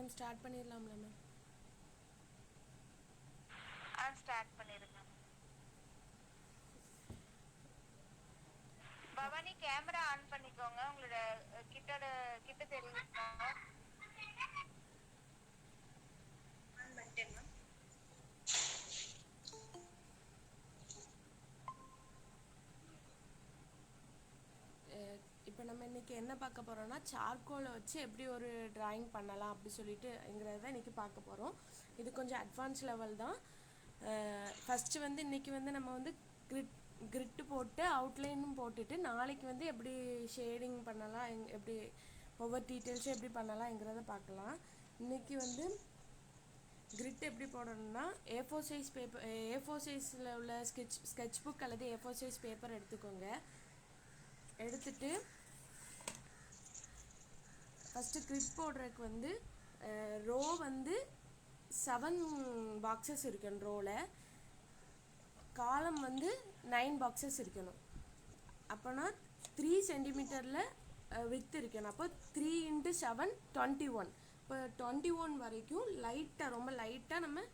Ma'am start பண்ணிடலாம்ல ma'am? Start பண்ணிருங்க. Bhavani camera on பண்ணிக்கோங்க. உங்களோட கிட்ட தெரியுமா? ஆன் பண்ணிட்டேன் மேம். இப்போ நம்ம இன்றைக்கி என்ன பார்க்க போகிறோம்னா சார்கோலை வச்சு எப்படி ஒரு ட்ராயிங் பண்ணலாம் அப்படி சொல்லிட்டுங்கிறத தான் இன்றைக்கி பார்க்க போகிறோம். இது கொஞ்சம் அட்வான்ஸ் லெவல் தான். ஃபஸ்ட்டு வந்து இன்றைக்கி வந்து நம்ம வந்து கிரிட்டு போட்டு அவுட்லைனும் போட்டுட்டு நாளைக்கு வந்து எப்படி ஷேடிங் பண்ணலாம், எப்படி ஒவ்வொரு டீட்டெயில்ஸும் எப்படி பண்ணலாம்ங்கிறத பார்க்கலாம். இன்றைக்கி வந்து கிரிட் எப்படி போடணும்னா A4 சைஸ் பேப்பர், A4 சைஸில் உள்ள ஸ்கெட்ச் புக் அல்லது A4 சைஸ் பேப்பர் எடுத்துக்கோங்க. எடுத்துட்டு ஃபஸ்ட்டு கிரிட் போடுறதுக்கு வந்து ரோ வந்து 7 பாக்ஸஸ் இருக்கணும். ரோவில் காலம் வந்து 9 பாக்ஸஸ் இருக்கணும். அப்போனா 3 சென்டிமீட்டரில் வித் இருக்கணும். அப்போ 3 × 7 21. இப்போ 21 வரைக்கும் லைட்டாக, ரொம்ப லைட்டாக நம்ம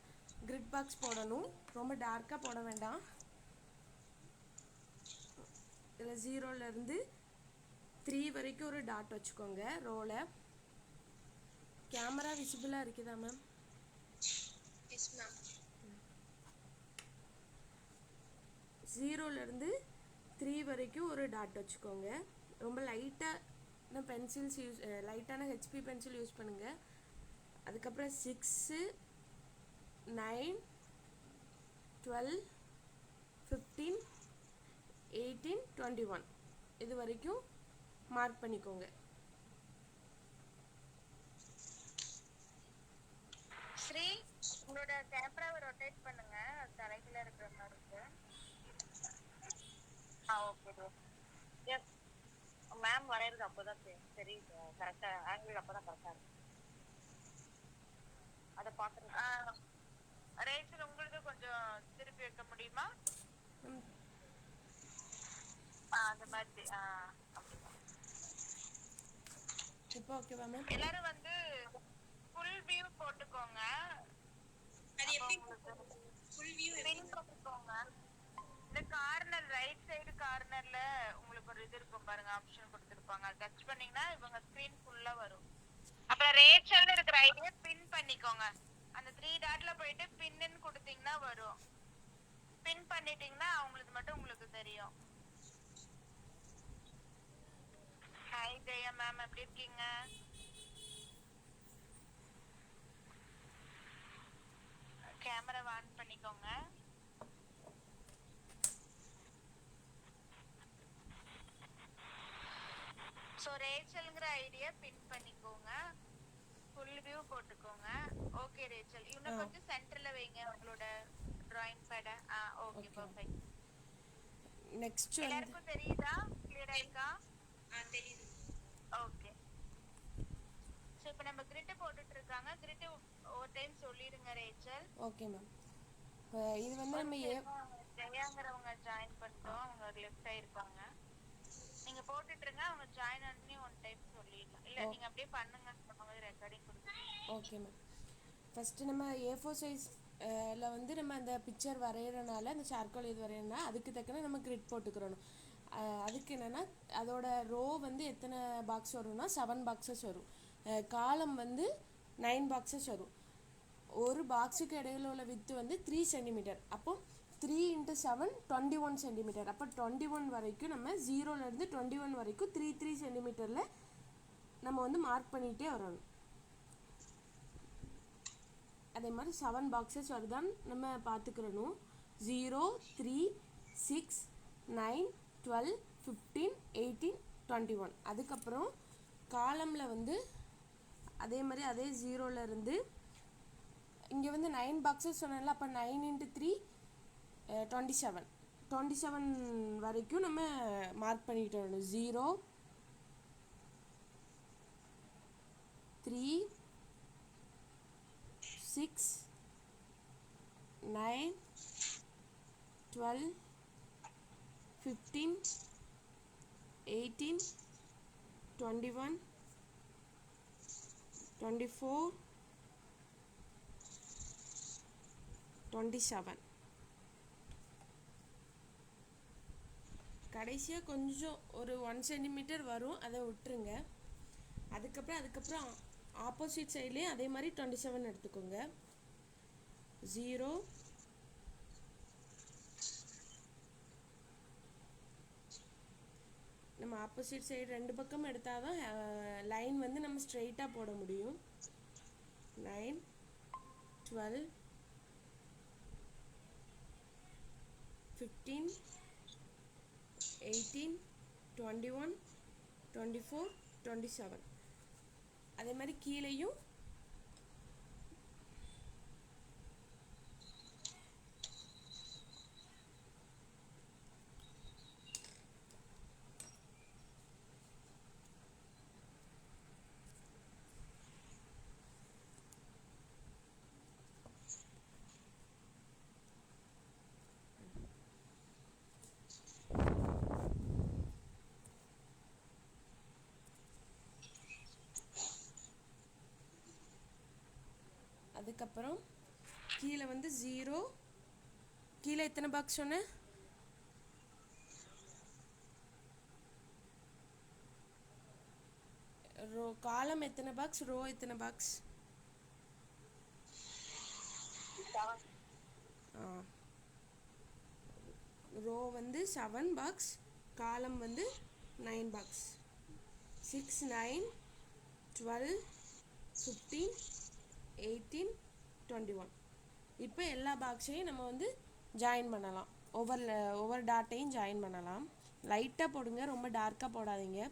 கிரிட் பாக்ஸ் போடணும். ரொம்ப டார்க்காக போட வேண்டாம். இதில் 0லேருந்து 3 வரைக்கும் ஒரு டாட் வச்சுக்கோங்க ரோவில். கேமரா விசிபிளாக இருக்குதா மேம்? Yes ma'am. 0லேருந்து 3 வரைக்கும் ஒரு டாட் வச்சுக்கோங்க. ரொம்ப லைட்டான பென்சில்ஸ் லைட்டான ஹெச்பி பென்சில் யூஸ் பண்ணுங்கள். அதுக்கப்புறம் 6, 9, 12, 15, 18, 21 இது வரைக்கும் மார்க் பண்ணிக்கோங்க. ஸ்ரீ, உங்களோட கேமராவை ரொட்டேட் பண்ணுங்க. தலைகீழ இருக்கிற மாதிரி இருக்கு. ஓகே. எஸ் மேம், வரையிறது அப்போதான் சரி கரெக்டா ஆங்கிள் அப்போதான் கரெக்டா இருக்கு. அதை பார்க்குறது. ரேச்சல், உங்களுக்கு கொஞ்சம் திருப்பி வைக்க முடியுமா? அந்த மாதிரி. இப்போ ஓகேவா மேம்? எல்லாரும் வந்து ஃபுல் வியூ போட்டுக்கோங்க. அது எப்படி ஃபுல் வியூ போட்டுக்கோங்க. இந்த கார்னர், ரைட் சைடு கார்னர்ல உங்களுக்கு ஒரு இது இருக்கும் பாருங்க, ஆப்ஷன் கொடுத்துருப்பாங்க. அதை டச் பண்ணீங்கன்னா இவங்க ஸ்கிரீன் ஃபுல்லா வரும். அப்புறம் ரேச்சல் இருக்கிற ஐடியா பின் பண்ணிக்கோங்க. அந்த 3 டாட்ல போயிட்டு பின்னு கொடுத்தீங்கன்னா வரும். பின் பண்ணிட்டீங்கன்னா அவங்களுக்கு மட்டும் உங்களுக்கு தெரியும். ஹாய் ஜெயா மேம், எப்படி இருக்கீங்க? கேமரா ஆன் பண்ணிக்கோங்க. ஸோ ரேச்சல்ங்கிற ஐடியா பின் பண்ணிக்கோங்க. ஃபுல் வியூ போட்டுக்கோங்க. ஓகே ரேச்சல், இன்னும் கொஞ்சம் சென்டர்ல வைங்க உங்களோட டிராயிங் பேட. Okay, perfect. நெக்ஸ்ட் எல்லாருக்கும் தெரியுதா? கிளியரா இருக்கா? தெரியுது. ஓகே. ஸோ இப்போ நம்ம கிரிட் போட்டுட்டு இருக்காங்க. கிரிட் ஒரு டைம் சொல்லிடுங்க ரேச்சல். Okay ma'am. இது வந்து நம்ம ஜெயாங்கிறவங்க ஜாயின் பண்ணிட்டோம். அவங்க லெஃப்ட் ஆயிருப்பாங்க. நீங்க போட்டுட்டு இருங்க. அவங்க ஜாயின் பண்ணி ஒன் டைம் சொல்லிடலாம். இல்ல நீங்க அப்படியே பண்ணுங்க. ரெக்கார்டிங் கொடுங்க. Okay ma'am. ஃபஸ்ட்டு நம்ம A4 சைஸ்ல வந்து நம்ம அந்த பிக்சர் வரைகிறனால, அந்த சார்கோல் இது வரைகிறனால அதுக்கு தக்கன நம்ம கிரிட் போட்டுக்கிறணும். அதுக்கு என்னென்னா அதோட ரோ வந்து எத்தனை பாக்ஸ் வரும்னா 7 பாக்ஸஸ் வரும். காலம் வந்து 9 பாக்ஸஸ் வரும். ஒரு பாக்ஸுக்கு இடையில உள்ள வித்து வந்து 3 சென்டிமீட்டர். அப்போ 3 × 7 21 சென்டிமீட்டர். அப்போ 21 வரைக்கும் நம்ம 0லேருந்து 21 வரைக்கும் 3 சென்டிமீட்டரில் நம்ம வந்து மார்க் பண்ணிகிட்டே வரணும். அதே மாதிரி 7 பாக்ஸஸ் வருதான்னு நம்ம பார்த்துக்கிறணும். 0, 3, 6, 9, 12, 15, 18, 21. அதுக்கப்புறம் காலமில் வந்து அதே மாதிரி அதே 0லேருந்து இங்கே வந்து 9 பாக்ஸஸ் சொன்னால, அப்போ 9 × 3 27 வரைக்கும் நம்ம மார்க் பண்ணிட்டு வரணும். 0, 3, 6, 9, 12, 15, 18, 21, 24, 27. கடைசியாக கொஞ்சம் ஒரு 1 சென்டிமீட்டர் வரும், அதை விட்டுருங்க. அதுக்கப்புறம் ஆப்போசிட் சைட்லேயே அதே மாதிரி 27 எடுத்துக்கோங்க. 0 நம்ம ஆப்போசிட் சைடு ரெண்டு பக்கம் எடுத்தால் தான் லைன் வந்து நம்ம ஸ்ட்ரெயிட்டாக போட முடியும். 9 12 15 18 21 24 27. அதே மாதிரி கீழேயும் அதுக்கப்புறம் கீழே வந்து 0. கீழே எத்தனை பாக்ஸ் சொன்னேன்? ரோ காலம் எத்தனை பாக்ஸ், ரோ எத்தனை பாக்ஸ்? ரோ வந்து 7 பாக்ஸ், காலம் வந்து 9 பாக்ஸ். 6 9 12 15 18 21. இப்போ எல்லா பாக்ஸையும் நம்ம வந்து ஜாயின் பண்ணலாம். ஒவ்வொரு டாட்டையும் ஜாயின் பண்ணலாம். லைட்டாக போடுங்க, ரொம்ப டார்க்காக போடாதீங்க.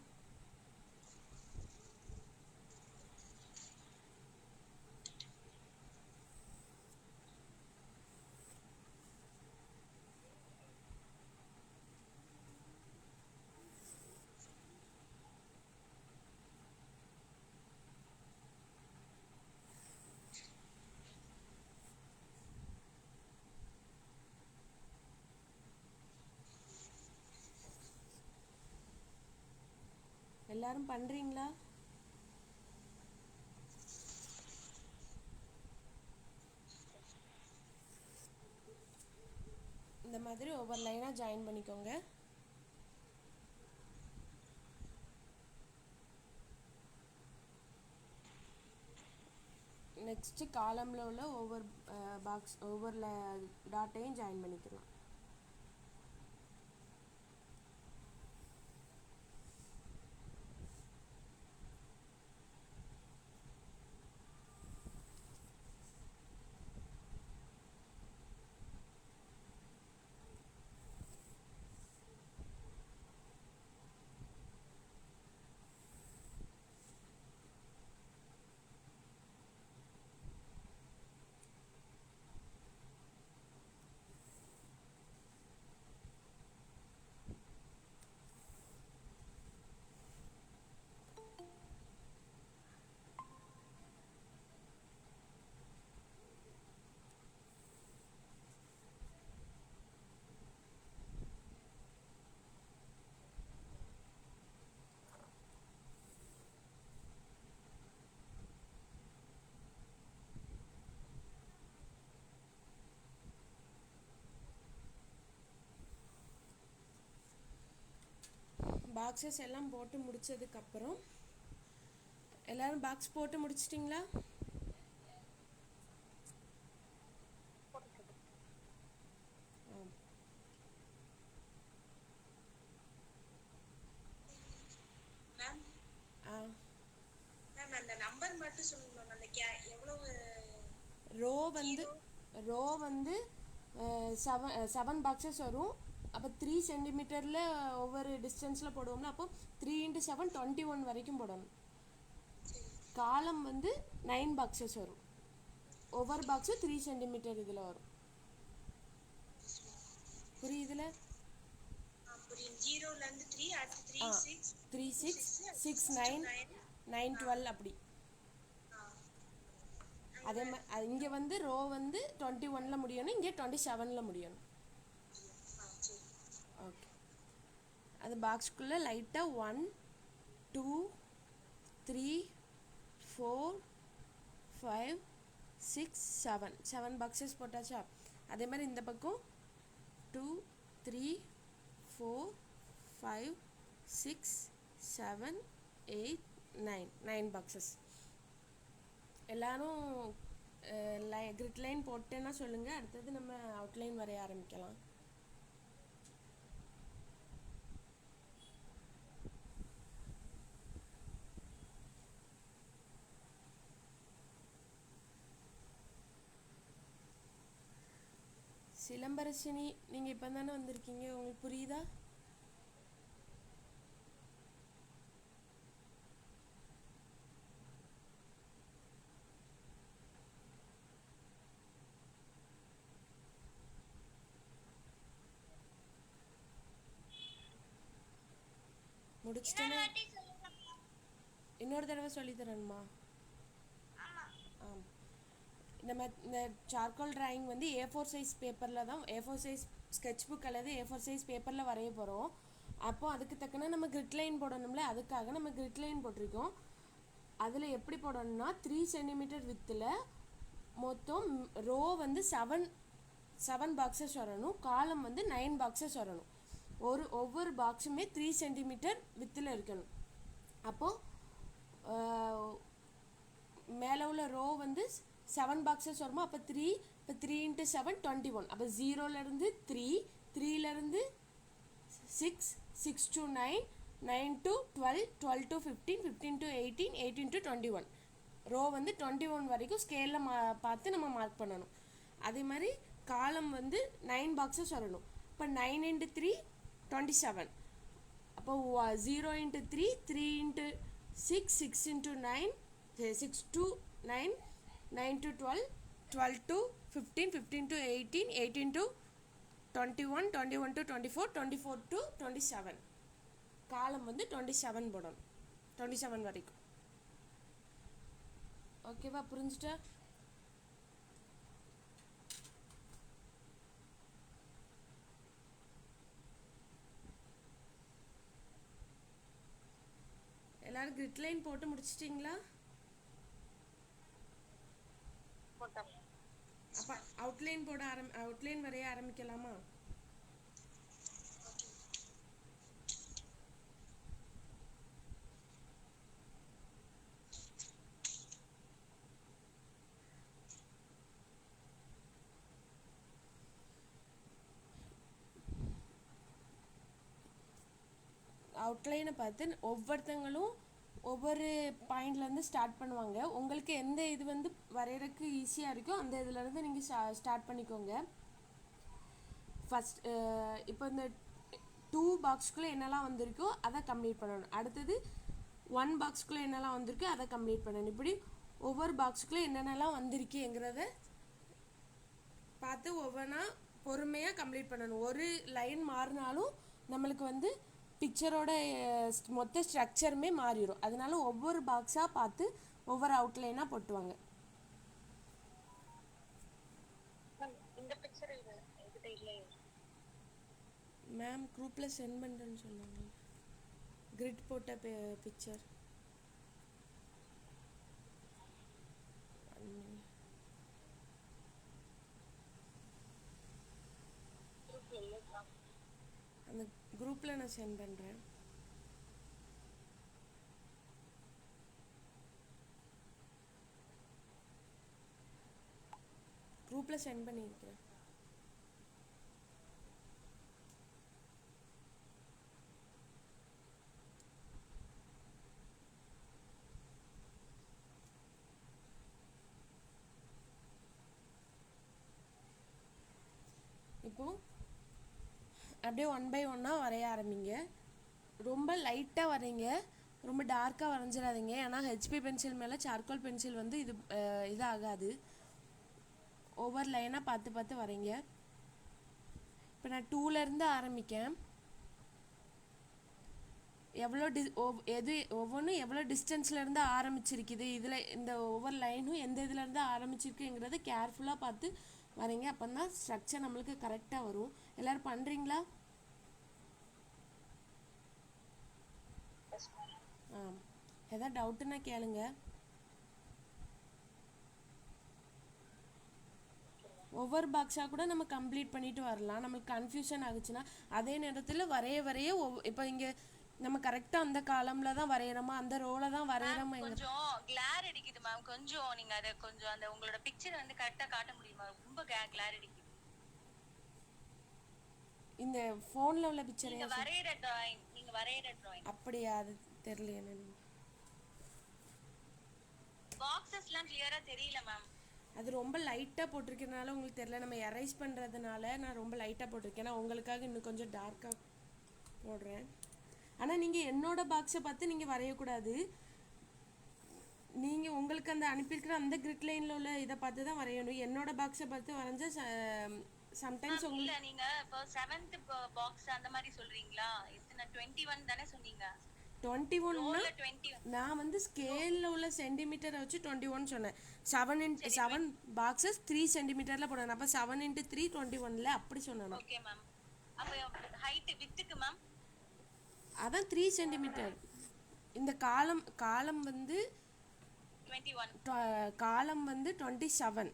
எல்லாரும் பண்ணுறீங்களா? இந்த மாதிரி ஒவ்வொரு லைனாக ஜாயின் பண்ணிக்கோங்க. நெக்ஸ்ட்டு காலமில் உள்ள ஒவ்வொரு ஒவ்வொரு டாட்டையும் ஜாயின் பண்ணிக்கலாம். பாக்ஸஸ் எல்லாம் போட்டு முடிச்சதுக்கப்புறம் எல்லாரும் பாக்ஸ் போட்டு முடிச்சிட்டிங்களா? ரோ வந்து 7 பாக்ஸஸ் வரும். அப்போ 3 சென்டிமீட்டரில் ஒவ்வொரு டிஸ்டன்ஸில் போடுவோம்ல, அப்போ 3 × 7 21 வரைக்கும் போடணும். காலம் வந்து 9 பாக்ஸஸ் வரும். ஒவ்வொரு பாக்ஸும் 3 சென்டிமீட்டர் இதில் வரும். புரியுதுல? 3 6 6 9 9 12 அப்படி. அதே மாதிரி இங்கே வந்து ரோ வந்து 21 முடியணும், இங்கே 27 முடியணும். ஓகே, அது பாக்ஸ்க்குள்ளே லைட்டாக 1 2 3 4 5 6 7 பாக்ஸஸ் போட்டாச்சா? அதே மாதிரி இந்த பக்கம் 2 3 4 5 6 7 8 9 பாக்ஸஸ். எல்லாரும் கிரிட் லைன் போட்டேன்னா சொல்லுங்கள், அடுத்தது நம்ம அவுட்லைன் வரைய ஆரம்பிக்கலாம். சிலம்பரசினி, நீங்கள் இப்போ தானே வந்திருக்கீங்க, உங்களுக்கு புரியுதா? முடிச்சிட்டேன்னா இன்னொரு தடவை சொல்லித்தரணுமா? நம்ம இந்த சார்கோல் டிராயிங் வந்து A4 சைஸ் பேப்பரில் தான், A4 சைஸ் ஸ்கெட்ச் புக் அல்லது A4 சைஸ் பேப்பரில் வரைய போகிறோம். அப்போது அதுக்கு தக்கன நம்ம கிரிட் லைன் போடணும்ல, அதுக்காக நம்ம கிரிட் லைன் போட்டிருக்கோம். அதில் எப்படி போடணும்னா 3 சென்டிமீட்டர் வித்தில் மொத்தம் ரோ வந்து 7 பாக்ஸஸ் வரணும், காலம் வந்து 9 பாக்ஸஸ் வரணும். ஒவ்வொரு பாக்ஸுமே 3 சென்டிமீட்டர் வித்தில் இருக்கணும். அப்போது மேலே உள்ள ரோ வந்து 7 பாக்ஸஸ் வருமா, அப்போ 3 × 7 21. அப்போ 0லேருந்து 3, 3லேருந்து 6, 6 to 9, 9 to 12, 12 to 15, 15 to 18, 18 to 21. Row வந்து 21 வரைக்கும் ஸ்கேலில் பார்த்து நம்ம மார்க் பண்ணணும். அதே மாதிரி காலம் வந்து 9 பாக்ஸஸ் வரணும். இப்போ 9 × 3 27. அப்போ 0 × 3, 3 × 6, 6 × 9, 6 to 9, 9 to 12, 12 to 15, 15 to 18, 18 to 21, 21 to 24, 24 to 27. காலம் வந்து 27 போடணும், 27 வரைக்கும். ஓகேவா, புரிஞ்சுட்டா? எல்லாரும் கிரிட் லைன் போட்டு முடிச்சிட்டிங்களா? அப்போ அவுட்லைன் வரைய ஆரம்பிக்கலாமா? அவுட்லைனை பார்த்து ஒவ்வொருத்தங்களும் ஒவ்வொரு பாயிண்ட்லேருந்து ஸ்டார்ட் பண்ணுவாங்க. உங்களுக்கு எந்த இது வந்து வரைகிறதுக்கு ஈஸியாக இருக்கோ அந்த இதுலேருந்து நீங்கள் ஸ்டார்ட் பண்ணிக்கோங்க. ஃபஸ்ட் இப்போ இந்த 2 பாக்ஸ்குள்ளே என்னெல்லாம் வந்திருக்கோ அதை கம்ப்ளீட் பண்ணணும். அடுத்தது 1 பாக்ஸ்குள்ளே என்னெல்லாம் வந்திருக்கோ அதை கம்ப்ளீட் பண்ணணும். இப்படி ஒவ்வொரு பாக்ஸுக்குள்ளே என்னென்னலாம் வந்திருக்குங்கிறத பார்த்து ஒவ்வொன்றா பொறுமையாக கம்ப்ளீட் பண்ணணும். ஒரு லைன் மாறினாலும் நம்மளுக்கு வந்து பிக்சரோட மொத்த ஸ்ட்ரக்சருமே மாறிடும். அதனால ஒவ்வொரு பாக்ஸாக பார்த்து ஒவ்வொரு அவுட்லைனாக போட்டுவாங்க. மேம் குரூப்பில் சென்ட் பண்ணுறேன்னு சொன்னாங்க, கிரிட் போட்ட பிக்சர். அந்த குரூப்பில் நான் சென்ட் பண்ணுறேன். குரூப்பில் சென்ட் பண்ணியிருக்கிறேன். இப்போது அப்படியே 1 by 1 வரைய ஆரம்பிங்க. ரொம்ப லைட்டாக வரைங்க, ரொம்ப டார்க்காக வரைஞ்சிடாதீங்க. ஏன்னா ஹெச்பி பென்சில் மேலே சார்கோல் பென்சில் வந்து இதாகாது. ஒவ்வொரு லைனாக பார்த்து பார்த்து வரைங்க. இப்போ நான் 2லேருந்து ஆரம்பிக்கேன். ஒவ்வொன்றும் எவ்வளோ டிஸ்டன்ஸ்லேருந்து ஆரம்பிச்சிருக்குது, இதில் இந்த ஒவ்வொரு லைனும் எந்த இதுலேருந்து ஆரம்பிச்சிருக்குங்கிறத கேர்ஃபுல்லாக பார்த்து வரைங்க. அப்போ தான் ஸ்ட்ரக்சர் நம்மளுக்கு கரெக்டாக வரும். எல்லோரும் பண்ணுறீங்களா? எதாவது டவுட்டுன்னா கேளுங்க. ஒவ்வொரு பாக்ஸாக கூட நம்ம கம்ப்ளீட் பண்ணிட்டு வரலாம். நம்மளுக்கு கன்ஃபியூஷன் ஆகுச்சுன்னா அதே நேரத்தில் வரைய இப்போ இங்கே நம்ம கரெக்டாக அந்த காலம்ல தான் வரைகிறோமா அந்த ரோல தான் வரைகிறோமா கொஞ்சம் கிளார் அடிக்குது மேம். கொஞ்சம் நீங்க அதை கொஞ்சம் அந்த உங்களோட பிக்சர் வந்து கரெக்டா காட்ட முடியுமா? ரொம்ப கிளார் அடிக்குது. இந்த ஃபோனில் உள்ள பிக்சர் நீங்க வரைகிற டிராயிங் அப்படியா? அது தெரியல என்ன. பாக்ஸஸ்லாம் கிளியரா தெரியல மேம். அது ரொம்ப லைட்டாக போட்டிருக்கிறதுனால உங்களுக்கு தெரியல. நம்ம எரைஸ் பண்ணுறதுனால நான் ரொம்ப லைட்டாக போட்டிருக்கேன். நான் உங்களுக்காக இன்னும் கொஞ்சம் டார்க்காக போடுறேன். ஆனால் நீங்கள் என்னோட பாக்ஸை பார்த்து நீங்கள் வரையக்கூடாது. நீங்கள் உங்களுக்கு அந்த அனுப்பியிருக்கிற அந்த கிரிட் லைனில் உள்ள இதை பார்த்து தான் வரையணும். என்னோட பாக்ஸை பார்த்து வரைஞ்சா சம்டைம்ஸ் இல்ல நீங்க இப்போ 7th பாக்ஸ் அந்த மாதிரி சொல்றீங்களா? எத்தனை 21 தானே சொன்னீங்க? 21 நான் வந்து ஸ்கேலில் உள்ள சென்டிமீட்டரை வச்சு 21 சொன்னேன். 7 பாக்ஸஸ் 3 சென்டிமீட்டரில் போடணும். அப்போ 7 × 3 21 அப்படி சொன்னேன். Okay ma'am. அப்போ ஹைட் வித்துக்கு மேம் அதான் 3 சென்டிமீட்டர். இந்த காலம் வந்து 21 காலம் வந்து 27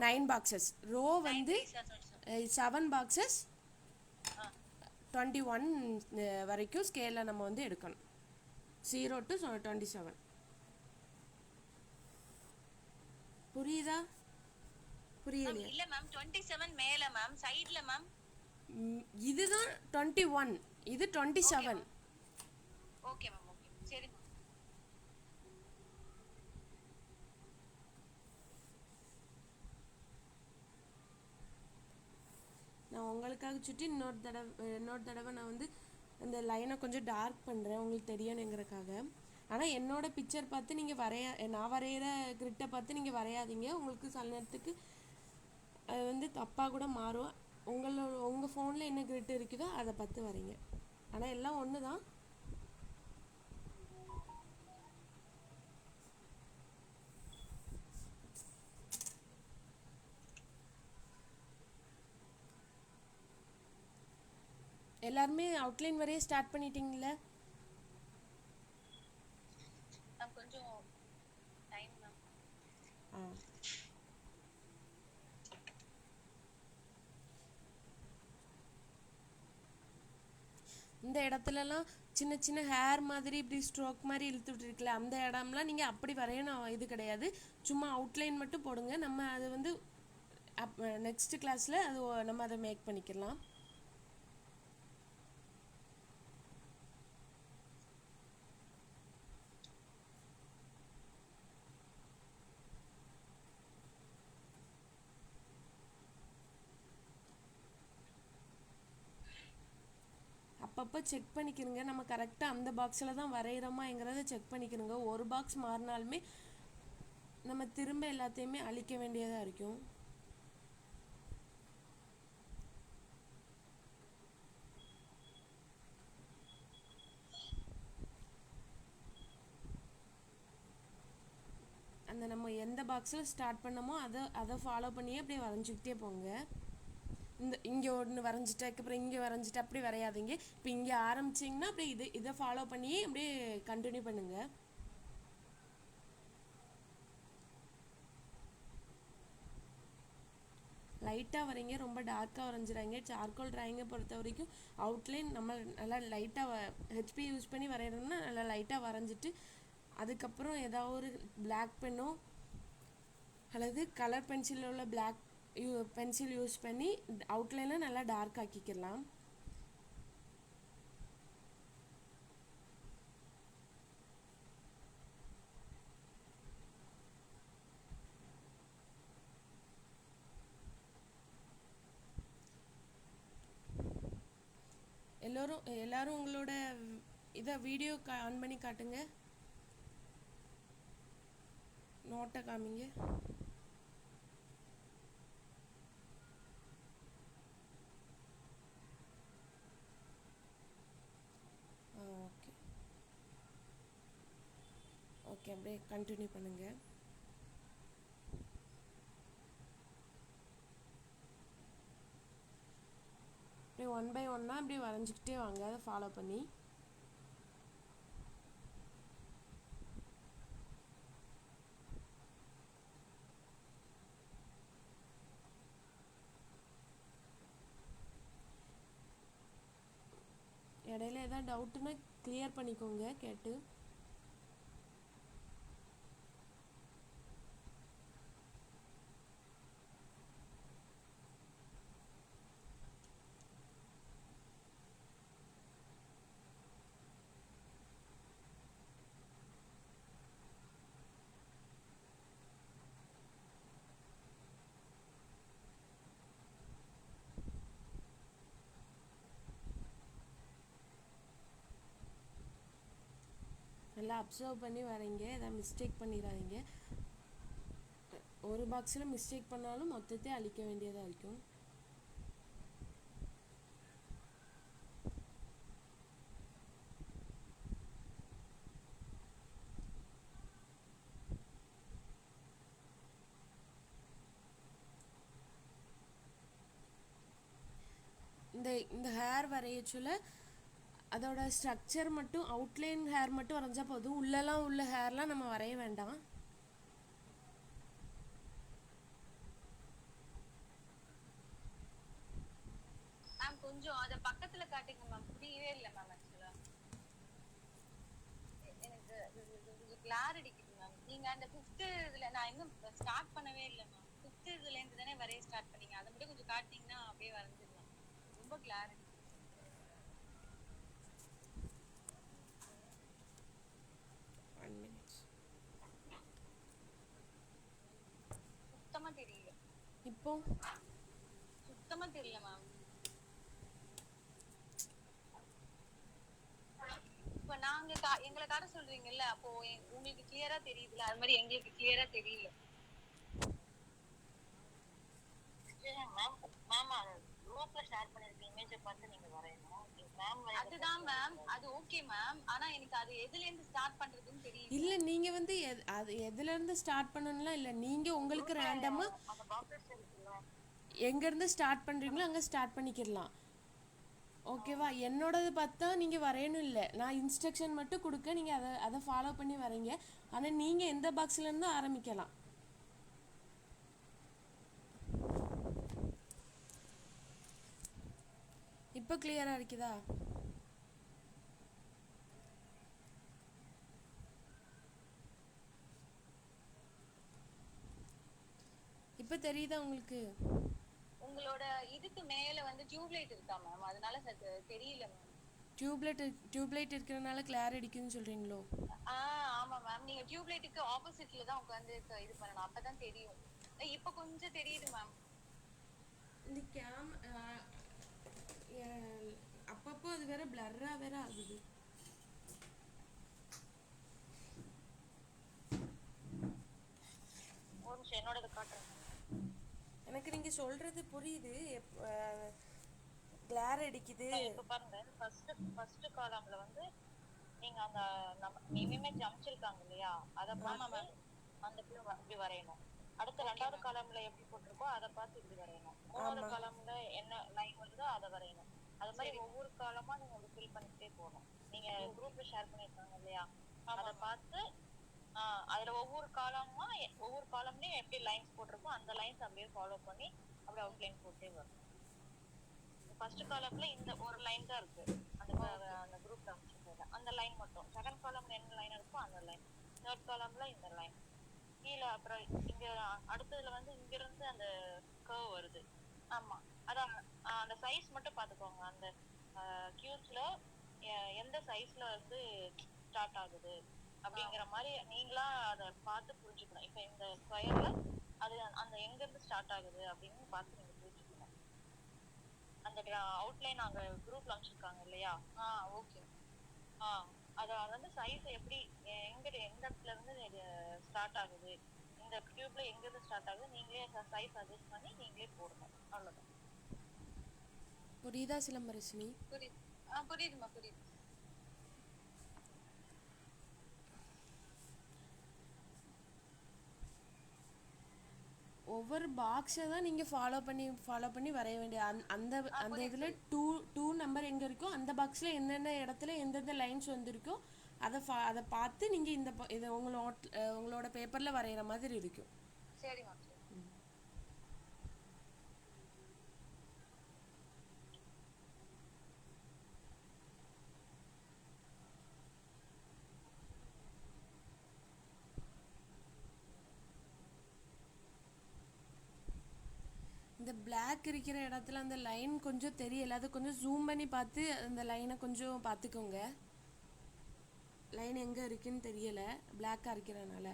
9 பாக்ஸஸ். ரோ வந்து 7 பாக்ஸஸ் 21 வரைக்கும் ஸ்கேலில் நம்ம வந்து எடுக்கணும். 0 to 27. புரியுதா? புரியலையா? இல்ல மேம் 27 மேல மேம் சைடுல மேம். இதுதான் 21, இது 27. Okay ma'am. ஓகே சரி மேம். நான் உங்களுக்காக சுற்றி இன்னொரு தடவை நான் வந்து அந்த லைனை கொஞ்சம் டார்க் பண்ணுறேன் உங்களுக்கு தெரியணுங்கிறக்காக. ஆனால் என்னோட பிக்சர் பார்த்து நீங்கள் நான் வரைகிற கிரிட்டை பார்த்து நீங்கள் வரையாதீங்க. உங்களுக்கு சில நேரத்துக்கு அது வந்து தப்பாக கூட மாறும். உங்கள் ஃபோனில் என்ன கிரிட் இருக்குதோ அதை பார்த்து வரைங்க. ஆனால் எல்லாம் ஒன்று தான். எல்லாருமே அவுட்லைன் வரைய ஸ்டார்ட் பண்ணிட்டீங்களா? கொஞ்சம் டைம் மேம். இந்த இடத்துலலாம் சின்ன சின்ன ஹேர் மாதிரி இப்படி ஸ்ட்ரோக் மாதிரி இழுத்து விட்டுருக்குல அந்த இடம்லாம் நீங்கள் அப்படி வரையணும் இது கிடையாது. சும்மா அவுட்லைன் மட்டும் போடுங்க. நம்ம அது வந்து நெக்ஸ்ட் கிளாஸில் அது நம்ம அதை மேக் பண்ணிக்கலாம். அப்பப்போ செக் பண்ணிக்கிறங்க. நம்ம கரெக்டாக அந்த பாக்ஸில் தான் வரைகிறோமாங்கிறத செக் பண்ணிக்கிறங்க. ஒரு பாக்ஸ் மாறினாலுமே நம்ம திரும்ப எல்லாத்தையுமே அழிக்க வேண்டியதாக இருக்கும். அந்த நம்ம எந்த பாக்ஸில் ஸ்டார்ட் பண்ணமோ அதை ஃபாலோ பண்ணியே அப்படியே வரைஞ்சிக்கிட்டே போங்க. இங்கே ஒன்று வரைஞ்சிட்டு அதுக்கப்புறம் இங்கே வரைஞ்சிட்டு அப்படி வரையாதீங்க. இப்போ இங்கே ஆரம்பிச்சிங்கன்னா அப்படியே இதை ஃபாலோ பண்ணியே அப்படியே கண்டினியூ பண்ணுங்கள். லைட்டாக வரைங்க, ரொம்ப டார்க்காக வரைஞ்சிடாங்க. சார்கோல் ட்ராயிங்கை பொறுத்த வரைக்கும் அவுட்லைன் நம்ம நல்லா லைட்டாக ஹெச்பி யூஸ் பண்ணி வரைகிறோம்னா நல்லா லைட்டாக வரைஞ்சிட்டு அதுக்கப்புறம் ஏதாவது ஒரு பிளாக் பென்னோ அல்லது கலர் பென்சிலில் உள்ள பிளாக் பென்சில் யூஸ் பண்ணி அவுட்லைனில் நல்லா டார்க் ஆக்கிக்கலாம். எல்லாரும் உங்களோட இதை வீடியோ ஆன் பண்ணி காட்டுங்க. நோட்டை காமிங்க. ஓகே ஓகே அப்படியே கண்டினியூ பண்ணுங்க. அப்படியே 1 by 1 அப்படியே வரைஞ்சிக்கிட்டே வாங்க. அதை ஃபாலோ பண்ணி ஏதாவது டவுட்டுன்னா கிளியர் பண்ணிக்கோங்க கேட்டு. நல்லா அப்சர்வ் பண்ணி வரைங்க, எதாவது மிஸ்டேக் பண்ணிடாதீங்க. ஒரு பாக்ஸில் மிஸ்டேக் பண்ணாலும் மொத்தத்தையும் அழிக்க வேண்டியதாக இருக்கும். இந்த ஹேர் வரையச்சுல அதோட ஸ்ட்ரக்சர் மட்டும் அவுட்லைன் ஹேர் மட்டும் வரைஞ்சா போதும். உள்ளெல்லாம் உள்ள ஹேர்லாம் நம்ம வரைய வேண்டாம். மேம் கொஞ்சம் அத பக்கத்துல காட்டுங்க மேம், புரியவே இல்ல மேம். ஆக்சுவலா எனக்கு கிளார் அடிக்குது மேம். நீங்க அந்த 5th இதுல நான் இன்னும் ஸ்டார்ட் பண்ணவே இல்ல மேம். 5th இதுல இருந்து தானே வரைய ஸ்டார்ட் பண்ணீங்க, அதை மட்டும் கொஞ்சம் காட்டினீங்கன்னா அப்படியே வரைஞ்சிடலாம். ரொம்ப கிளார் அடிக்குது. 1 minute. சுத்தமா தெரியல. இப்போ சுத்தமா தெரியல மேம். இப்ப நாங்க எங்களை காட்ட சொல்றீங்கல்ல, அப்போ உங்களுக்கு கிளியரா தெரியுதுல, அது மாதிரி எங்களுக்கு கிளியரா தெரியல. அதுதான் மேம், அது ஓகே மேம். ஆனா எனக்கு அது எதுல இருந்து ஸ்டார்ட் பண்றதுன்னு தெரியல. இல்ல நீங்க வந்து அது எதுல இருந்து ஸ்டார்ட் பண்ணணும்லாம் இல்ல. நீங்க உங்களுக்கு ரேண்டமா எங்க இருந்து ஸ்டார்ட் பண்றீங்களோ அங்க ஸ்டார்ட் பண்ணிக்கலாம். ஓகேவா? என்னோடது பார்த்தா நீங்க வரையணும் இல்லை, நான் இன்ஸ்ட்ரக்ஷன் மட்டும் கொடுக்க, நீங்க அதை ஃபாலோ பண்ணி வரைங்க. ஆனா நீங்க எந்த பாக்ஸ்ல இருந்து ஆரம்பிக்கலாம். இப்போ கிளியரா இருக்குதா? இப்போ தெரியுதா உங்களுக்கு? உங்களோட இதுக்கு மேல வந்து டியூப்லைட் இருக்கா மேம், அதனால தெரியல மேம். டியூப்லைட் இருக்கிறதுனால கிளார் அடிக்குதுன்னு சொல்றீங்களோ? ஆமா மேம். நீங்க டியூப்லைட்டுக்கு ஆப்போசிட்ல தான் உட்கார்ந்து இது பண்ணணும், அப்பதான் தெரியும். இப்போ கொஞ்சம் தெரியுது மேம். இந்த அப்பப்போ அது வேற பிளர்ரா வேற ஆகுது. என்னோடது காட்டுறேன். எனக்கு நீங்க சொல்றது புரியுது. கிளார் அடிக்குது. இப்ப பாருங்க, ஃபர்ஸ்ட் காலம்ல வந்து நீங்க அந்த இமேஜ் அமைச்சிருக்காங்க இல்லையா, அத பார்த்து அந்த இப்படி வரையணும். அடுத்த 2வது காலம்ல எப்படி போட்டிருக்கோ அதை பார்த்து இப்படி வரையணும். 3வது காலம்ல என்ன லைன் வருதோ அதை வரையணும். அது மாதிரி ஒவ்வொரு காலமா நீங்க ஃபில் பண்ணிட்டே போகணும். நீங்க குரூப்ல ஷேர் பண்ணிருக்காங்க இல்லையா, அதை பார்த்து அதுல ஒவ்வொரு காலம்லயும் எப்படி லைன்ஸ் போட்டிருக்கோ அந்த லைன்ஸ் அப்படியே ஃபாலோ பண்ணி அப்படியே அவுட்லைன் போட்டே வரும். ஃபர்ஸ்ட் காலம்ல இந்த ஒரு லைன் தான் இருக்கு, அந்த குரூப்ல அமைச்சிருக்கல அந்த லைன் மட்டும். செகண்ட் காலம்ல என்ன லைன் இருக்கோ அந்த லைன், தேர்ட் காலம்ல இந்த லைன் கீழே. அப்புறம் இங்க அடுத்ததுல வந்து இங்க இருந்து அந்த கர்வ் வருது. ஆமா, அதான் அந்த சைஸ் மட்டும் பாத்துக்கோங்க. அந்த கியூஸ்ல எந்த சைஸ்ல வந்து ஸ்டார்ட் ஆகுது அப்படிங்கிற மாதிரி நீங்களா அதை பார்த்து புரிஞ்சுக்கணும். இப்ப இந்த ஸ்கொயர்ல அது அந்த எங்க இருந்து ஸ்டார்ட் ஆகுது அப்படின்னு பார்த்து நீங்க புரிஞ்சுக்கணும். அந்த அவுட்லைன் அங்க குரூப்ல அமைச்சிருக்காங்க இல்லையா, ஓகே. அத வந்து சைஸ் எப்படி எந்த இடத்துல இருந்து ஸ்டார்ட் ஆகுது, இந்த கியூப்ல எங்க இருந்து ஸ்டார்ட் ஆகுது, நீங்களே சைஸ் அட்ஜஸ்ட் பண்ணி நீங்களே போடணும். அவ்வளவுதான். புரியுதா சிலம்பரசினி? புரியுது. புரியுதுமா, புரியுது. ஒவ்வொரு பாக்ஸை தான் நீங்கள் ஃபாலோ பண்ணி வரைய வேண்டிய அந்த இதில் டூ நம்பர் எங்கே இருக்கோ அந்த பாக்ஸில் என்னென்ன இடத்துல எந்தெந்த லைன்ஸ் வந்திருக்கோ அதை பார்த்து நீங்கள் இதை உங்களோட பேப்பரில் வரைகிற மாதிரி இருக்கும். சரிம்மா. இந்த பிளாக் இருக்கிற இடத்துல அந்த லைன் கொஞ்சம் தெரியல, அது கொஞ்சம் ஜூம் பண்ணி பார்த்து அந்த லைனை கொஞ்சம் பார்த்துக்கோங்க. லைன் எங்கே இருக்குன்னு தெரியல பிளாக்காக இருக்கிறதுனால.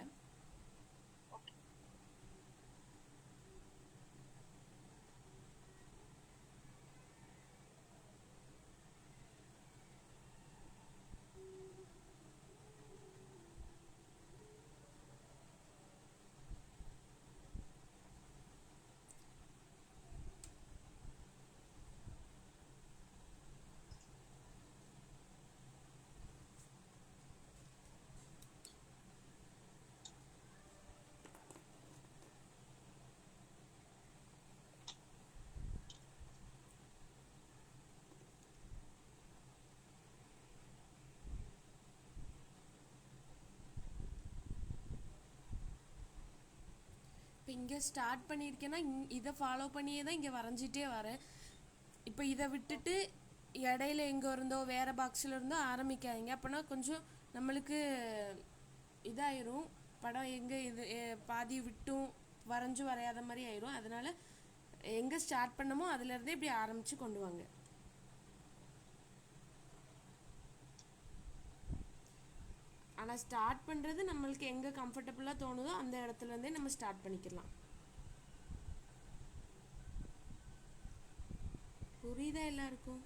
இப்போ இங்கே ஸ்டார்ட் பண்ணியிருக்கேன்னா இதை ஃபாலோ பண்ணியே தான் இங்கே வரைஞ்சிட்டே வரேன். இப்போ இதை விட்டுட்டு இடையில எங்கே இருந்தோ வேறு பாக்ஸில் இருந்தோ ஆரம்பிக்காதீங்க. அப்போனா கொஞ்சம் நம்மளுக்கு இதாயிரும், படம் எங்கே இது பாதி விட்டும் வரைஞ்சும் வரையாத மாதிரி ஆயிரும். அதனால் எங்கே ஸ்டார்ட் பண்ணமோ அதுலேருந்தே இப்படி ஆரம்பித்து கொண்டு வாங்க. ஆனால் ஸ்டார்ட் பண்ணுறது நம்மளுக்கு எங்கே கம்ஃபர்டபுளாக தோணுதோ அந்த இடத்துலேருந்தே நம்ம ஸ்டார்ட் பண்ணிக்கலாம். புரியுதா எல்லாருக்கும்?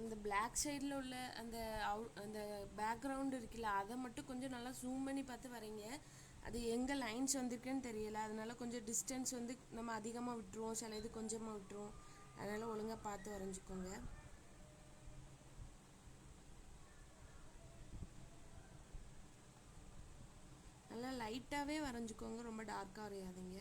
இந்த பிளாக் சைடில் உள்ள அந்த அந்த பேக்ரவுண்ட் இருக்குல்ல, அதை மட்டும் கொஞ்சம் நல்லா ஜூம் பண்ணி பார்த்து வரைங்க. அது எங்கே லைன்ஸ் வந்திருக்குன்னு தெரியல, அதனால கொஞ்சம் டிஸ்டன்ஸ் வந்து நம்ம அதிகமாக விட்டுருவோம், சில இது கொஞ்சமாக விட்டுருவோம். அதனால் ஒழுங்காக பார்த்து வரைஞ்சிக்கோங்க. நல்லா லைட்டாகவே வரைஞ்சிக்கோங்க, ரொம்ப டார்க்காக வரையாதீங்க.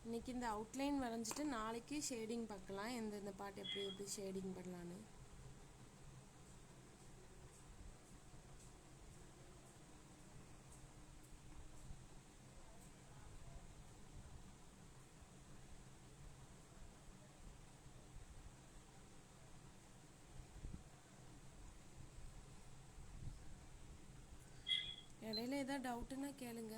இன்றைக்கி இந்த அவுட்லைன் வரைஞ்சிட்டு நாளைக்கு ஷேடிங் பார்க்கலாம், எந்தெந்த பார்ட் எப்படி எப்படி ஷேடிங் பண்ணலான்னு. இடையில ஏதாவது டவுட்டுன்னா கேளுங்க.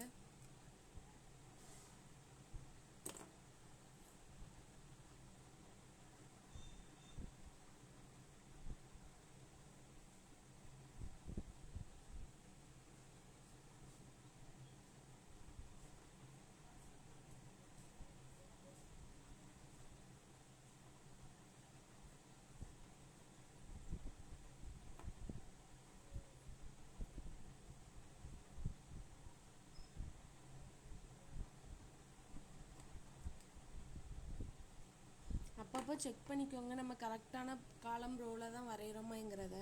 அப்பப்போ செக் பண்ணிக்கோங்க நம்ம கரெக்டான காலம் ரோவில் தான் வரைகிறோமாங்கிறத.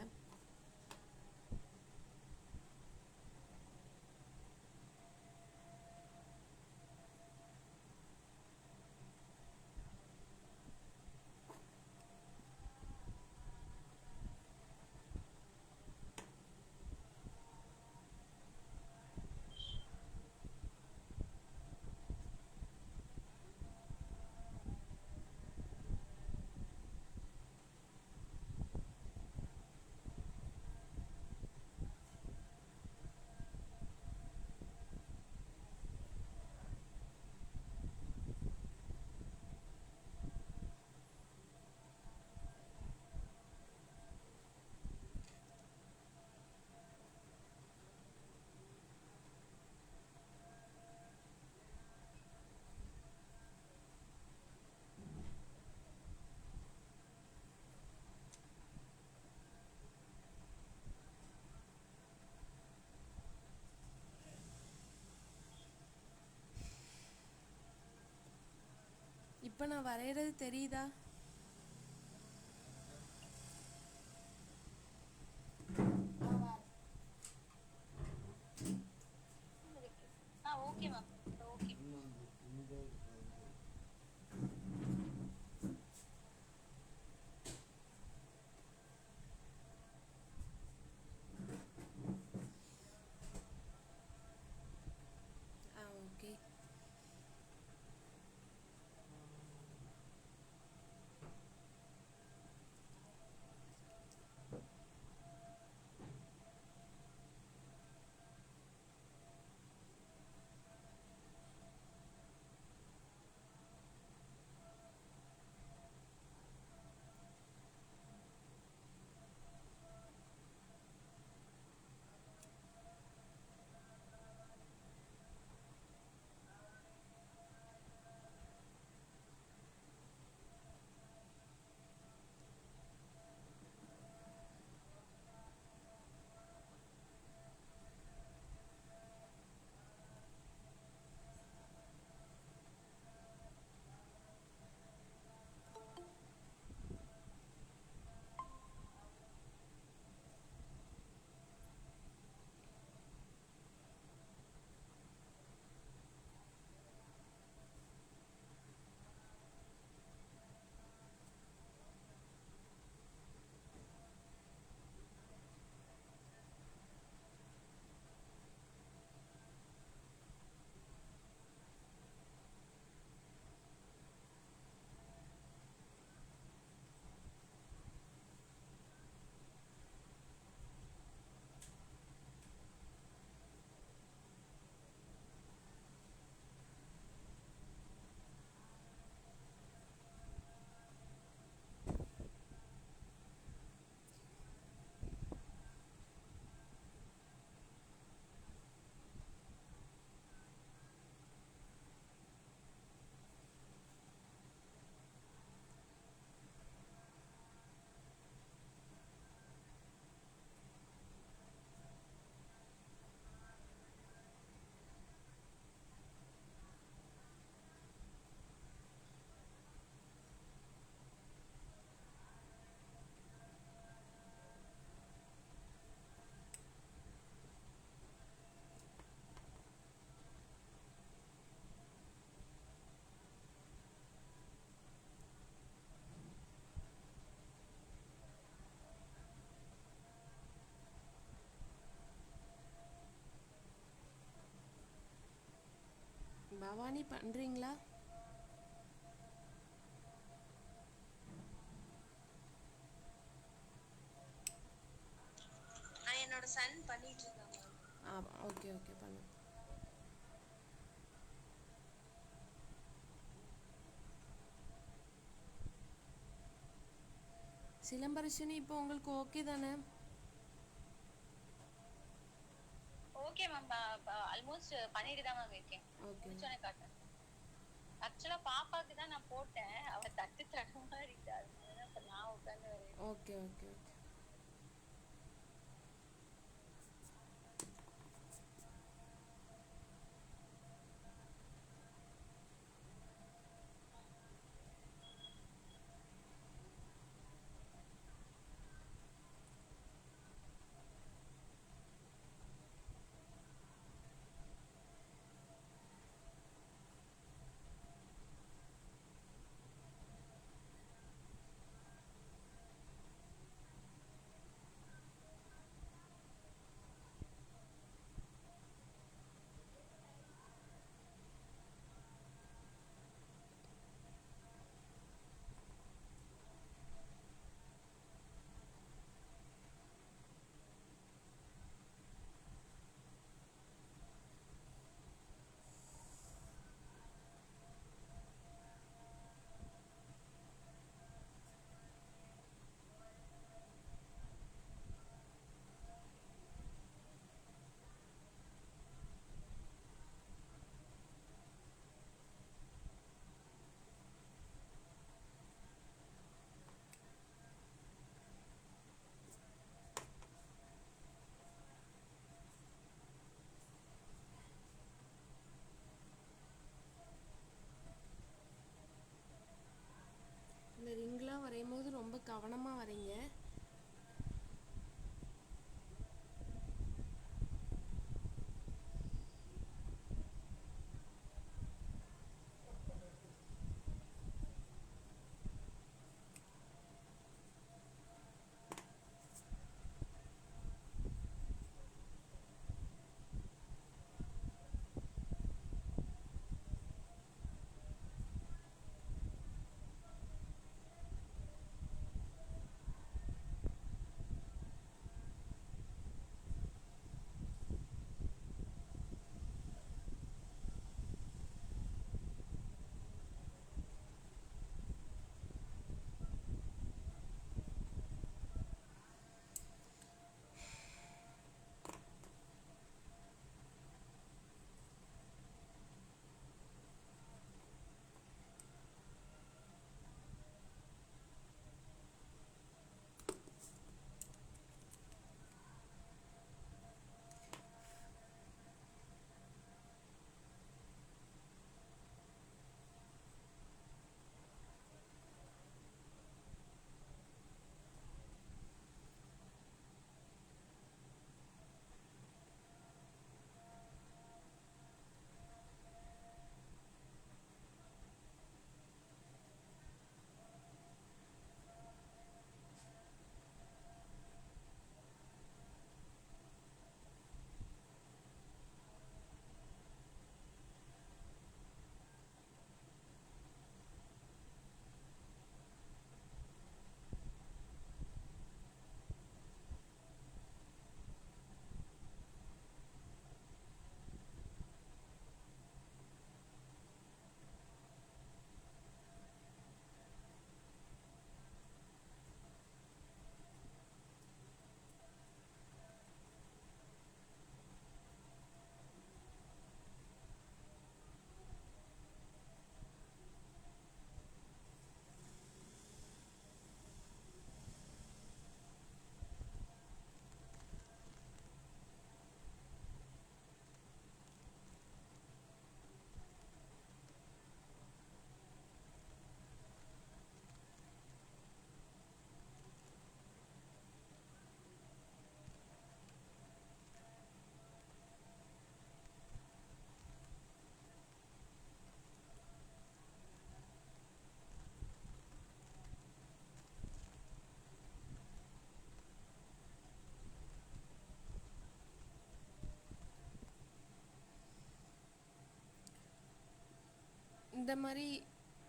இப்போ நான் வரைகிறது தெரியுதா? Okay ma'am. Okay. Okay. Bhavani பண்ணுறீங்களா? என்னோட சன் பண்ணிட்டு இருக்காங்க. ஓகே ஓகே பண்ணு. சிலம்பரசனி இப்போ உங்களுக்கு ஓகே தானே? Okay ma'am. ஆல்மோஸ்ட் பண்ணிட்டு தான் மேம் இருக்கேன். ஓகே முடிச்சோனே காட்டுறேன். ஆக்சுவலா பாப்பாக்கு தான் நான் போட்டேன். அவ தட்டு தடுமாறிட்டா. அதனால இப்ப நான் உட்கார்ந்து வரேன். Okay okay okay. வரையும் போது ரொம்ப கவனமாக வரைங்க.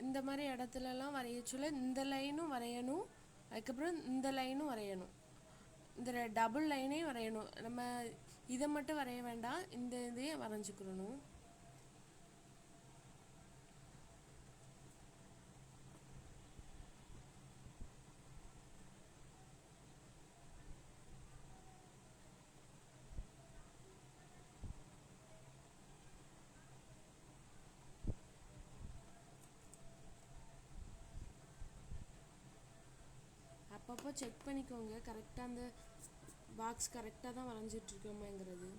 இந்த மாதிரி இடத்துலலாம் வரைய சொல்ல இந்த லைனும் வரையணும், அதுக்கப்புறம் இந்த லைனும் வரையணும், இந்த டபுள் லைனையும் வரையணும். நம்ம இதை மட்டும் வரைய வேண்டாம், இந்த இதையே வரைஞ்சிக்கிறணும். அப்பப்போ செக் பண்ணிக்கோங்க, கரெக்டாக அந்த பாக்ஸ் கரெக்டாக தான் வரைஞ்சிட்ருக்கோமாங்கிறது.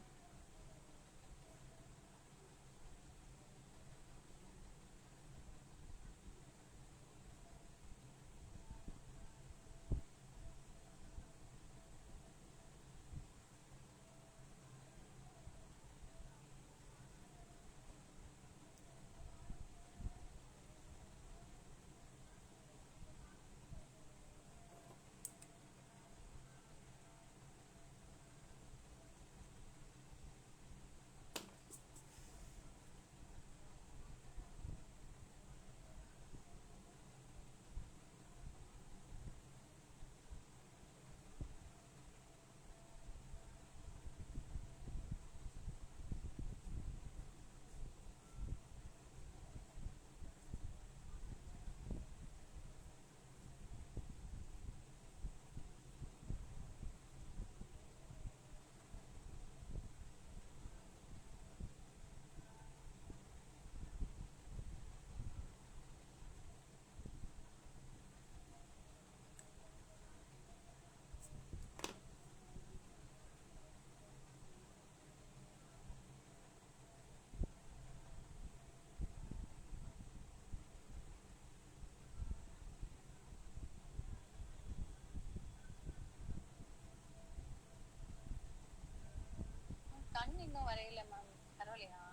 வரையில மேம். பரவாயில்லையா?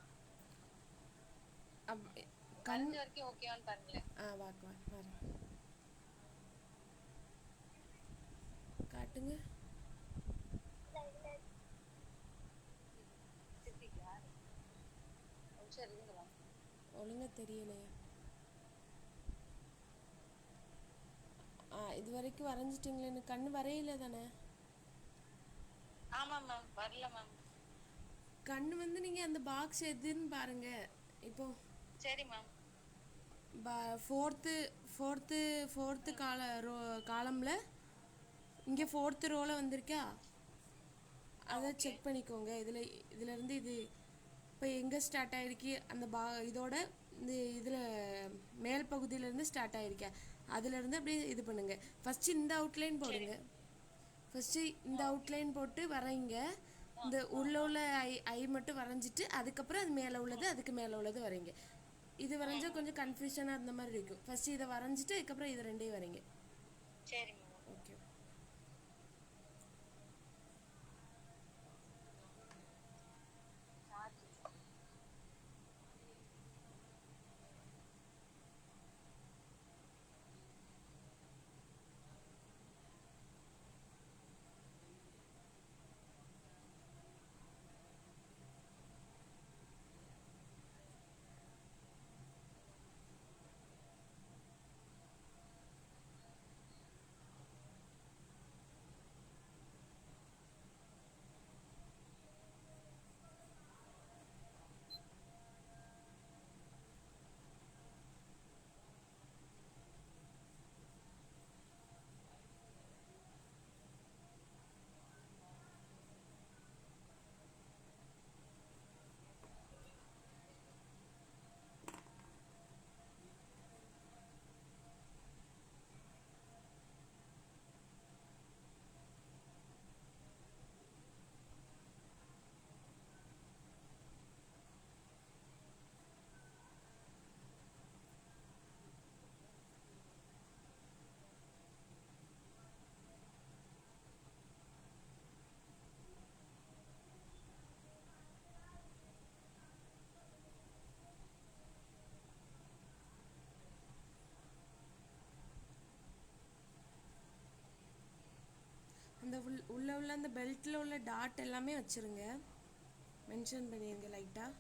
அப் கண் வரைஞ்ச வரைக்கும் ஓகேவான்னு பாருங்களேன். வாக்கு வரேன் காட்டுங்க. யாரு? சரி இருங்க மேம். ஒழுங்கா தெரியலையே. இது வரைக்கும் வரைஞ்சிட்டிங்களே, எனக்கு கண் வரையில தானே. ஆமா மேம், வரல மேம். கண் வந்து நீங்கள் அந்த பாக்ஸ் எதுன்னு பாருங்க. இப்போ சரி மேம். ஃபோர்த்து ஃபோர்த்து ஃபோர்த்து காலமில் இங்கே ஃபோர்த்து ரோவில் வந்திருக்கா, அதை ஓகே. செக் பண்ணிக்கோங்க. இதுலேருந்து இது இப்போ எங்கே ஸ்டார்ட் ஆகிருக்கு, அந்த இதோட இந்த இதில் மேல் பகுதியிலேருந்து ஸ்டார்ட் ஆகிருக்கா, அதுலேருந்து அப்படியே இது பண்ணுங்கள். ஃபஸ்ட்டு இந்த அவுட்லைன் போடுங்க. ஃபஸ்ட்டு இந்த அவுட்லைன் போட்டு வரைங்க. இந்த உள்ள ஐ மட்டும் வரைஞ்சிட்டு அதுக்கப்புறம் அது மேலே உள்ளது, அதுக்கு மேலே உள்ளது வரைங்க. இது வரைஞ்சா கொஞ்சம் கன்ஃபியூஷனாக இருந்த மாதிரி இருக்கும். ஃபஸ்ட்டு இதை வரைஞ்சிட்டு அதுக்கப்புறம் இது ரெண்டையும் வரைங்க. சரி மேம். ஓகே. அந்த உள்ள அந்த பெல்ட்டில் உள்ள டாட் எல்லாமே வச்சுருங்க, மென்ஷன் பண்ணிடுங்க லைட்டாக.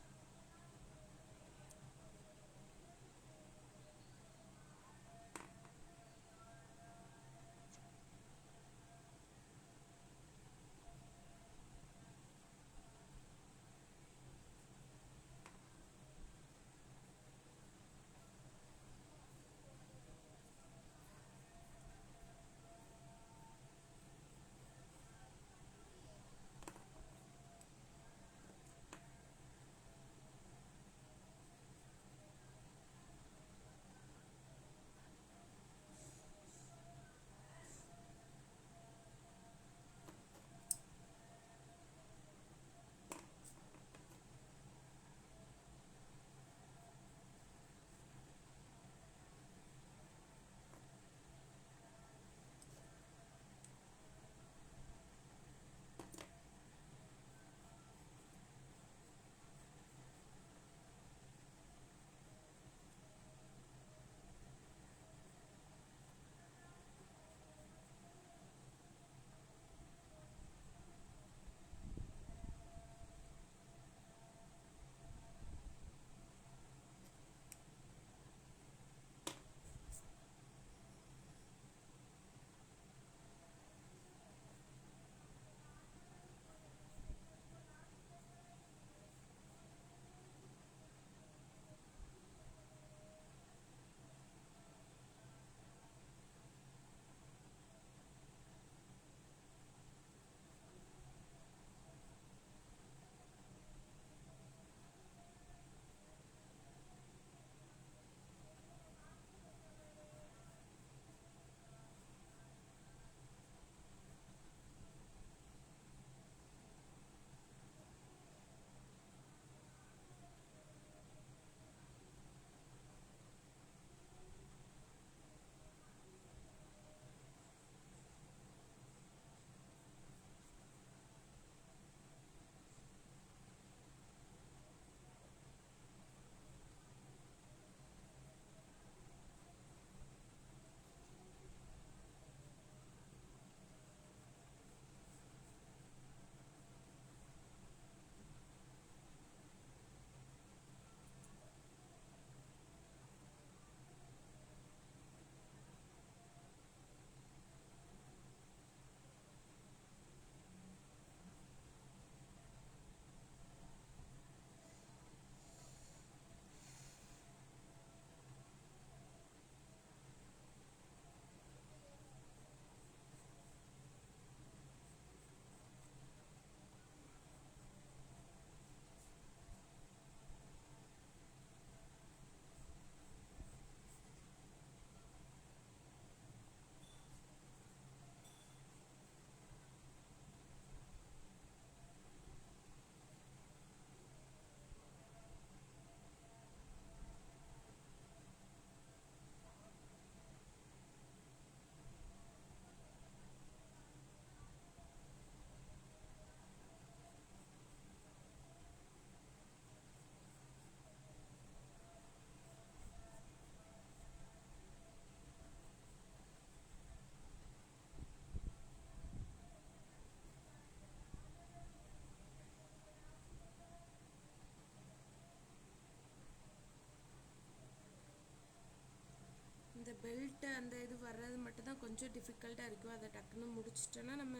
பெல்ட் அந்த இது வர்றது மட்டும் தான் கொஞ்சம் டிஃபிகல்ட்டாக இருக்கும். அதை டக்குன்னு முடிச்சிட்டோன்னா நம்ம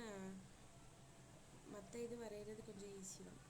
மற்ற இது வரைகிறது கொஞ்சம் ஈஸி தான்.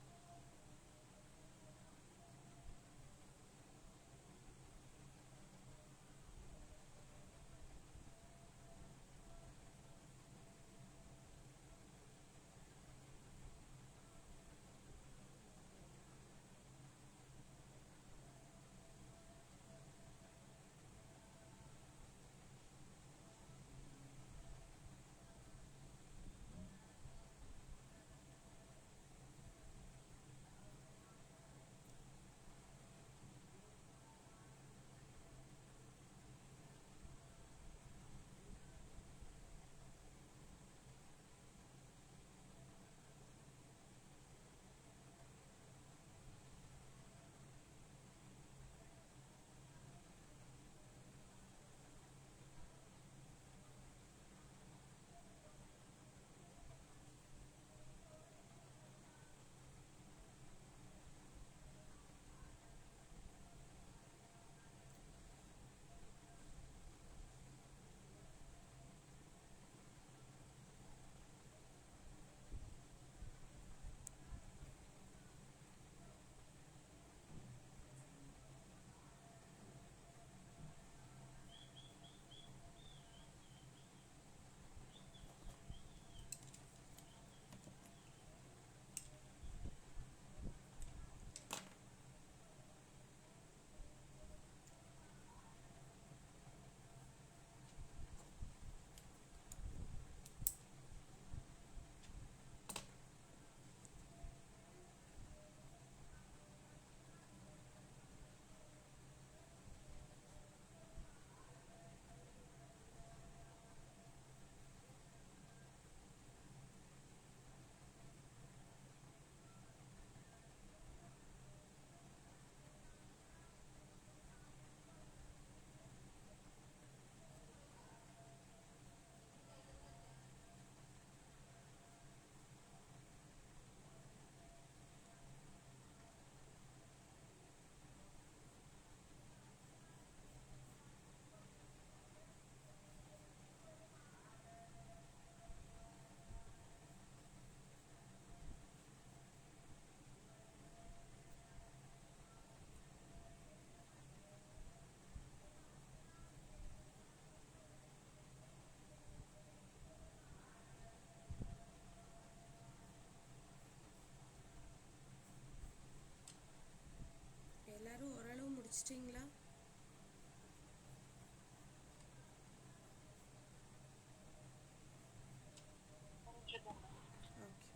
எல்லாரும் ஓரளவு முடிச்சிட்டிங்களா? ஓகே.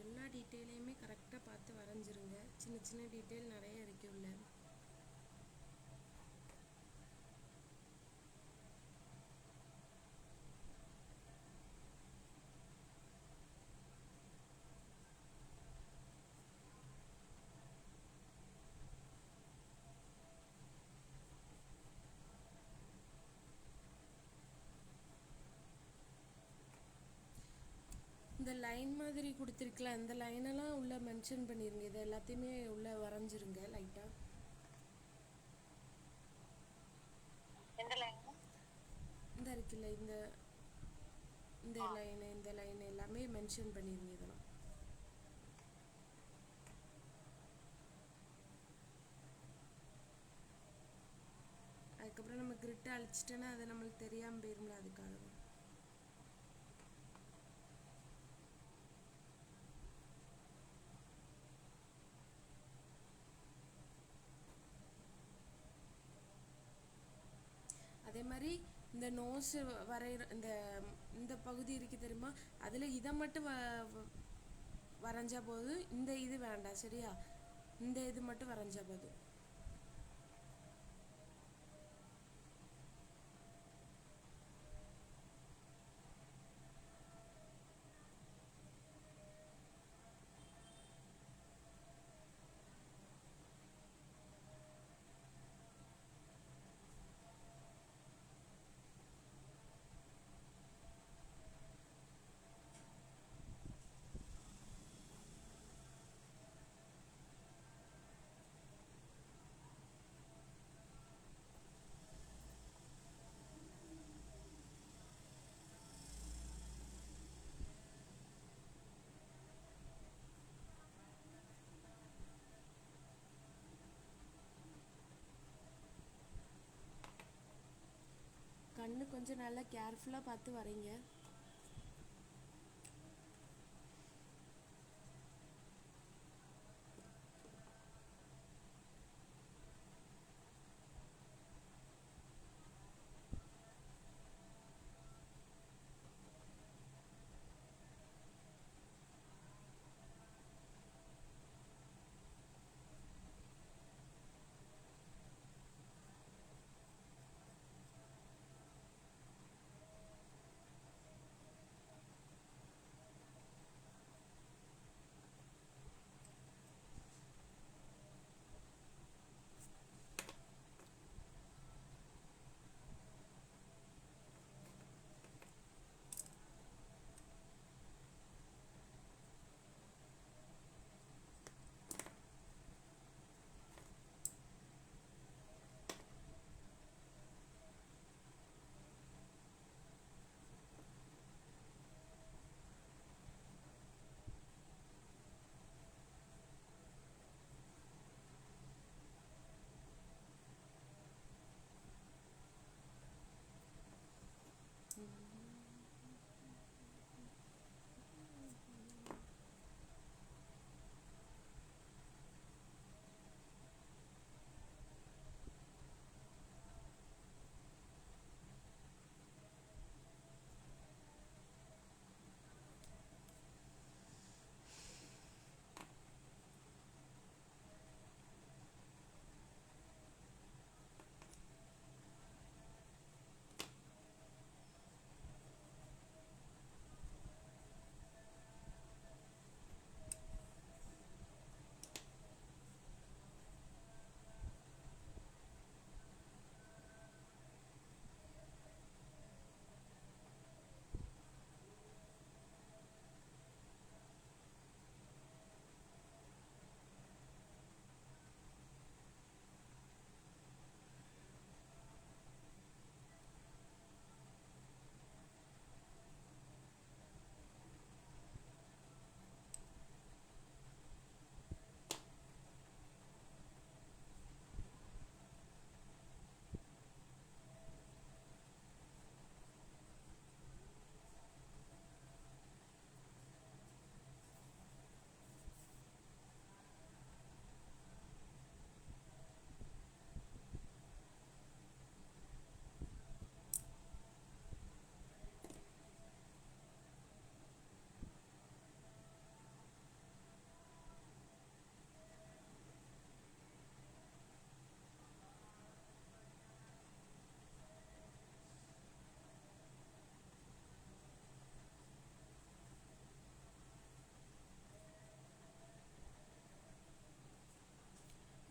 எல்லா டீட்டெயிலையுமே கரெக்டாக பார்த்து வரைஞ்சிருங்க. சின்ன சின்ன டீட்டெயில் நிறைய இருக்கு உள்ள. இந்த லைன் மாதிரி கொடுத்துருக்கலாம், இந்த லைனெல்லாம் உள்ளே மென்ஷன் பண்ணிடுங்க. இது எல்லாத்தையுமே உள்ளே வரைஞ்சிருங்க லைட்டாக. இந்த இருக்குல்ல, இந்த லைனு எல்லாமே மென்ஷன் பண்ணிடுங்க இதெல்லாம். பண்ணிவிட்டு அழிச்சிட்டேன்னா அது நம்மளுக்கு தெரியாமல் போயிரும்ல, அதுக்காக தான். அதே மாதிரி இந்த நோஸ் வரைகிற இந்த இந்த பகுதி இருக்கு தெரியுமா, அதில் இதை மட்டும் வரைஞ்சா போதும், இந்த இது வேண்டாம் சரியா, இந்த இது மட்டும் வரைஞ்சா போதும். கண்ணு கொஞ்சம் நல்லா கேர்ஃபுல்லாக பார்த்து வரைங்க.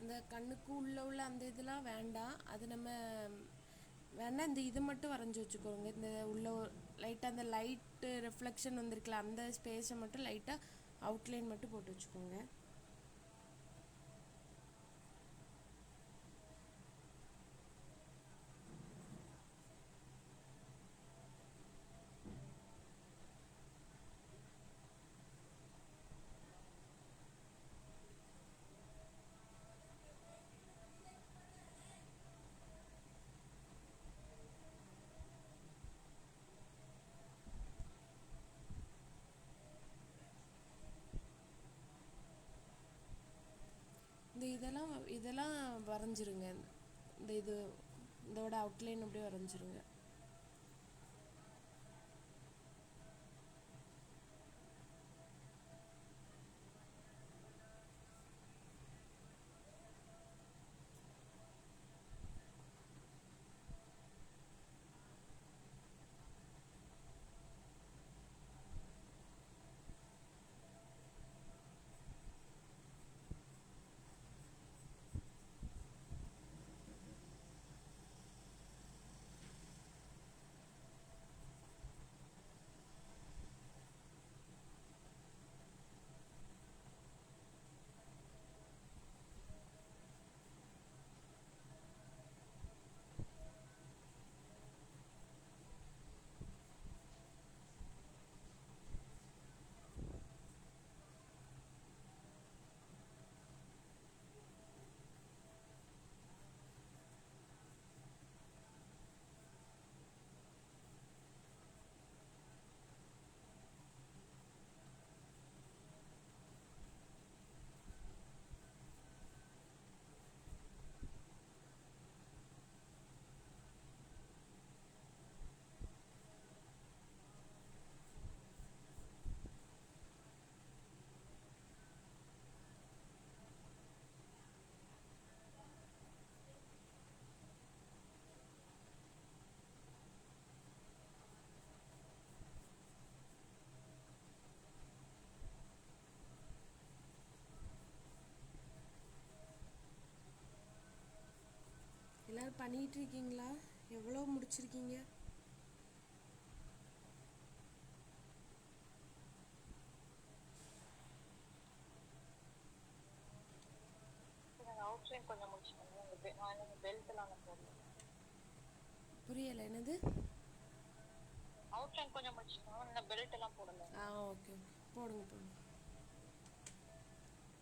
இந்த கண்ணுக்கு உள்ள அந்த இதெல்லாம் வேண்டாம், அது நம்ம வேணா இந்த இது மட்டும் வரைஞ்சி வச்சுக்கோங்க. இந்த உள்ள லைட்டாக அந்த லைட்டு ரிஃப்ளெக்ஷன் வந்திருக்குல்ல, அந்த ஸ்பேஸை மட்டும் லைட்டாக அவுட்லைன் மட்டும் போட்டு வச்சுக்கோங்க. இந்த இதெல்லாம் வரைஞ்சிருங்க. இதோட அவுட்லைன் அப்படியே வரைஞ்சிருங்க. எல்லாரும் பண்ணிட்டு இருக்கீங்களா? எவ்வளோ முடிச்சிருக்கீங்க? அவுட்லைன் கொஞ்சம் முடிச்சுக்கோங்க. நான் பெல்ட் எல்லாம் போடல. புரியலை, என்னது? அவுட்லைன் கொஞ்சம் முடிச்சுக்கோங்க. இந்த பெல்ட் எல்லாம் போடல. ஓகே, போடுங்க போடுங்க.